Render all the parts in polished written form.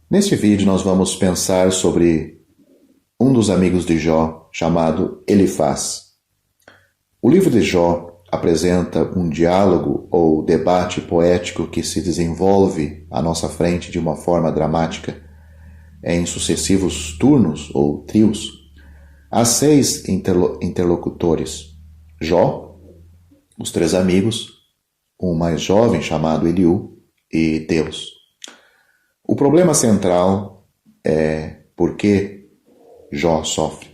Neste vídeo nós vamos pensar sobre um dos amigos de Jó, chamado Elifaz. O livro de Jó apresenta um diálogo ou debate poético que se desenvolve à nossa frente de uma forma dramática em sucessivos turnos ou trios. Há 6 interlocutores: Jó, os 3 amigos, um mais jovem chamado Eliú e Deus. O problema central é por que Jó sofre.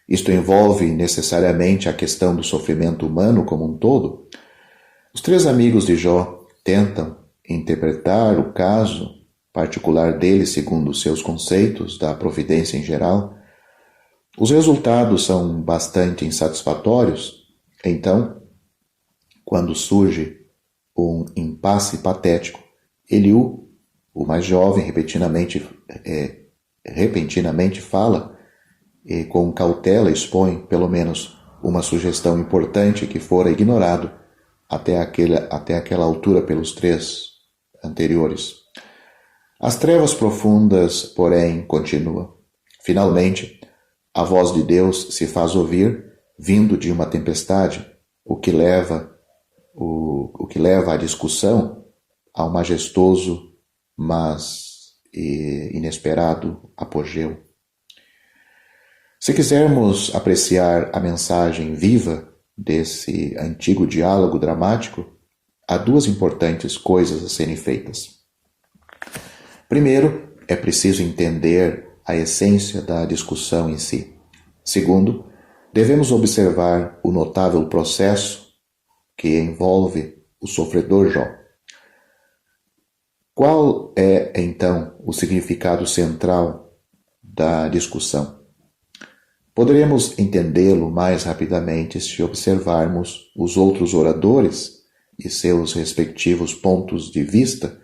Isto envolve necessariamente a questão do sofrimento humano como um todo. Os 3 amigos de Jó tentam interpretar o caso particular dele segundo seus conceitos da providência em geral. Os resultados são bastante insatisfatórios. Então, quando surge um impasse patético, Eliú, o mais jovem, repentinamente fala e com cautela expõe pelo menos uma sugestão importante que fora ignorado até aquela altura pelos 3 anteriores. As trevas profundas, porém, continuam. Finalmente, a voz de Deus se faz ouvir vindo de uma tempestade, o que leva à discussão ao majestoso, mas inesperado apogeu. Se quisermos apreciar a mensagem viva desse antigo diálogo dramático, há 2 importantes coisas a serem feitas. Primeiro, é preciso entender a essência da discussão em si. Segundo, devemos observar o notável processo que envolve o sofredor Jó. Qual é, então, o significado central da discussão? Poderemos entendê-lo mais rapidamente se observarmos os outros oradores e seus respectivos pontos de vista,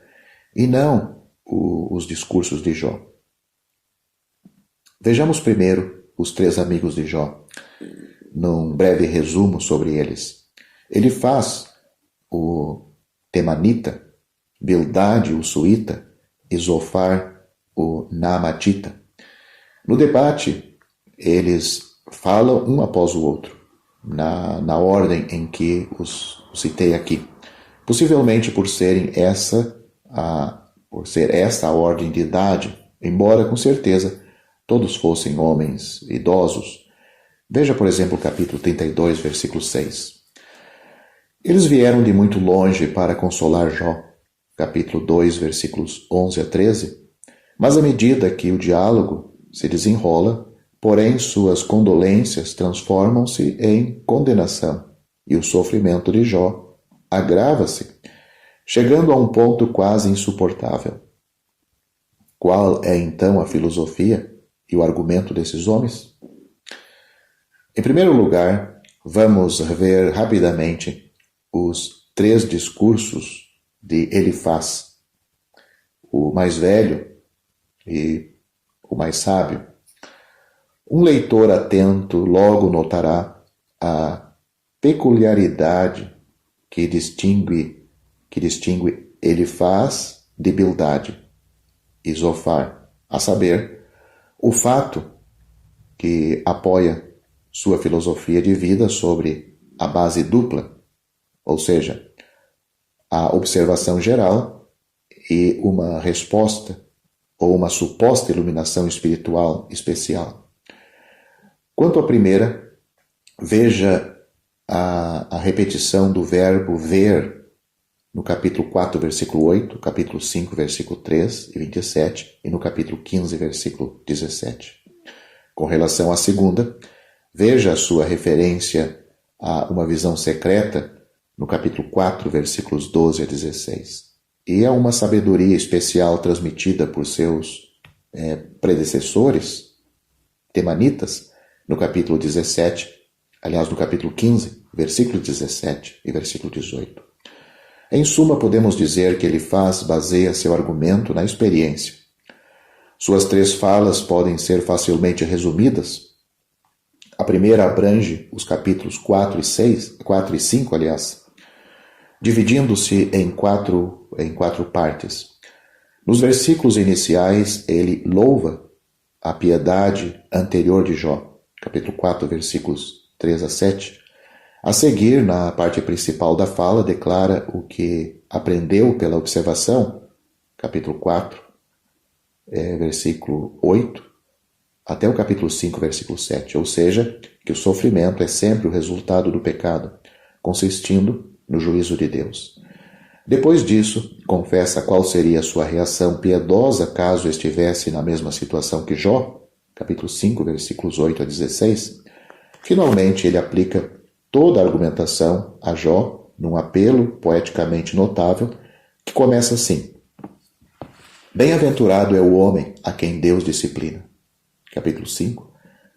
e não os discursos de Jó. Vejamos primeiro os 3 amigos de Jó, num breve resumo sobre eles. Elifaz, o Temanita, Bildade, o Suíta, e Zofar, o Naamatita. No debate, eles falam um após o outro, na ordem em que os citei aqui. Possivelmente por ser essa a ordem de idade, embora com certeza todos fossem homens idosos. Veja, por exemplo, o capítulo 32, versículo 6. Eles vieram de muito longe para consolar Jó, capítulo 2, versículos 11 a 13, mas à medida que o diálogo se desenrola, porém suas condolências transformam-se em condenação e o sofrimento de Jó agrava-se, chegando a um ponto quase insuportável. Qual é então a filosofia e o argumento desses homens? Em primeiro lugar, vamos rever rapidamente os 3 discursos de Elifaz, o mais velho e o mais sábio. Um leitor atento logo notará a peculiaridade que distingue Elifaz de Bildade e Zofar, a saber, o fato que apoia sua filosofia de vida sobre a base dupla, ou seja, a observação geral e uma resposta ou uma suposta iluminação espiritual especial. Quanto à primeira, veja a repetição do verbo ver no capítulo 4, versículo 8, capítulo 5, versículo 3 e 27 e no capítulo 15, versículo 17. Com relação à segunda, veja a sua referência a uma visão secreta no capítulo 4, versículos 12 a 16. E a uma sabedoria especial transmitida por seus predecessores, temanitas, no capítulo 17, aliás, no capítulo 15, versículo 17 e versículo 18. Em suma, podemos dizer que Elifaz baseia seu argumento na experiência. Suas 3 falas podem ser facilmente resumidas. A primeira abrange os capítulos 4 e 5, aliás, dividindo-se em quatro partes. Nos versículos iniciais, ele louva a piedade anterior de Jó, capítulo 4, versículos 3 a 7. A seguir, na parte principal da fala, declara o que aprendeu pela observação, capítulo 4, versículo 8, até o capítulo 5, versículo 7, ou seja, que o sofrimento é sempre o resultado do pecado, consistindo no juízo de Deus. Depois disso, confessa qual seria a sua reação piedosa caso estivesse na mesma situação que Jó, capítulo 5, versículos 8 a 16. Finalmente, ele aplica toda a argumentação a Jó num apelo poeticamente notável que começa assim: Bem-aventurado é o homem a quem Deus disciplina. Capítulo 5,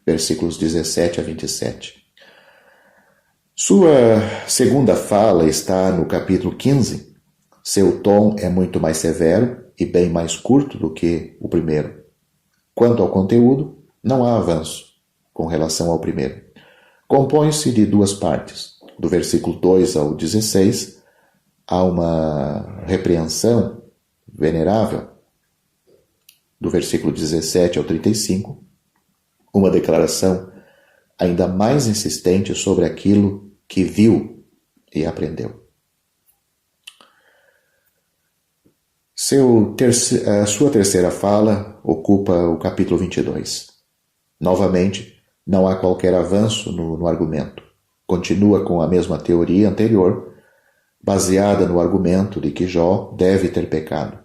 versículos 17 a 27. Sua segunda fala está no capítulo 15. Seu tom é muito mais severo e bem mais curto do que o primeiro. Quanto ao conteúdo, não há avanço com relação ao primeiro. Compõe-se de duas partes. Do versículo 2 ao 16, há uma repreensão venerável. Do versículo 17 ao 35, uma declaração ainda mais insistente sobre aquilo que viu e aprendeu. Sua terceira fala ocupa o capítulo 22. Novamente, não há qualquer avanço no argumento. Continua com a mesma teoria anterior, baseada no argumento de que Jó deve ter pecado.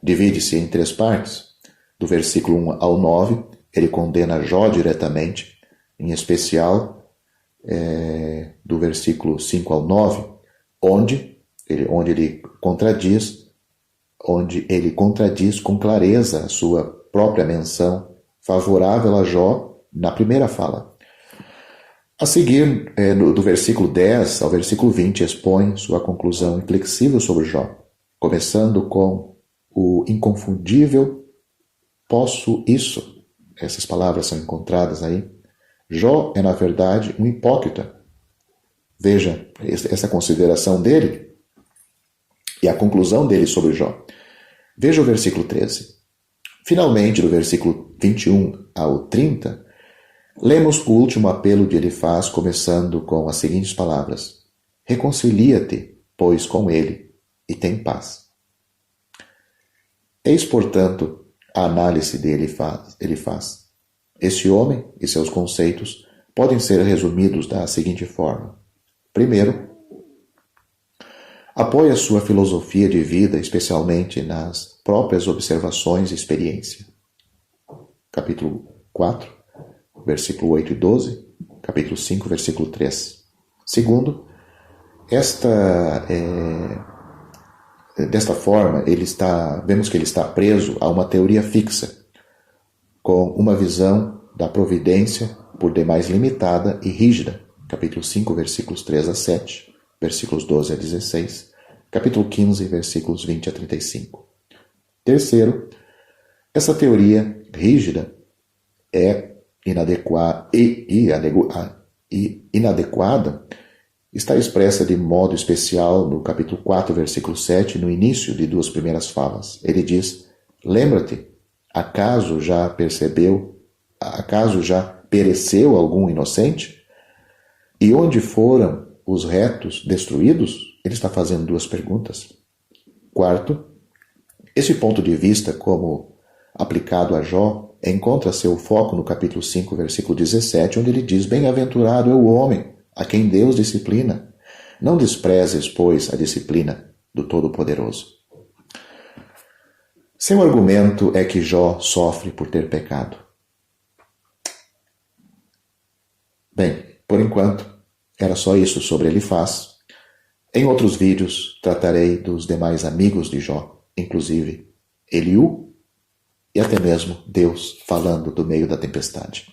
Divide-se em três partes. Do versículo 1 ao 9, ele condena Jó diretamente, em especial do versículo 5 ao 9, onde ele contradiz com clareza a sua própria menção favorável a Jó na primeira fala. A seguir, do versículo 10 ao versículo 20, expõe sua conclusão inflexível sobre Jó, começando com o inconfundível posso isso. Essas palavras são encontradas aí. Jó é, na verdade, um hipócrita. Veja essa consideração dele e a conclusão dele sobre Jó. Veja o versículo 13. Finalmente, do versículo 21 ao 30, lemos o último apelo que ele faz, começando com as seguintes palavras: Reconcilia-te, pois, com ele, e tem paz. Eis, portanto, a análise dele ele faz. Este homem e seus conceitos podem ser resumidos da seguinte forma. Primeiro, apoia sua filosofia de vida, especialmente nas próprias observações e experiência. Capítulo 4, versículo 8 e 12. Capítulo 5, versículo 3. Segundo, desta forma, vemos que ele está preso a uma teoria fixa, com uma visão da providência por demais limitada e rígida. Capítulo 5, versículos 3 a 7, versículos 12 a 16, capítulo 15, versículos 20 a 35. Terceiro, essa teoria rígida é inadequada, está expressa de modo especial no capítulo 4, versículo 7, no início de duas primeiras falas. Ele diz: Lembra-te, acaso já pereceu algum inocente? E onde foram os retos destruídos? Ele está fazendo duas perguntas. Quarto, esse ponto de vista, como aplicado a Jó, encontra seu foco no capítulo 5, versículo 17, onde ele diz: Bem-aventurado é o homem a quem Deus disciplina. Não desprezes, pois, a disciplina do Todo-Poderoso. Seu argumento é que Jó sofre por ter pecado. Bem, por enquanto, era só isso sobre Elifaz. Em outros vídeos, tratarei dos demais amigos de Jó, inclusive Eliú e até mesmo Deus falando do meio da tempestade.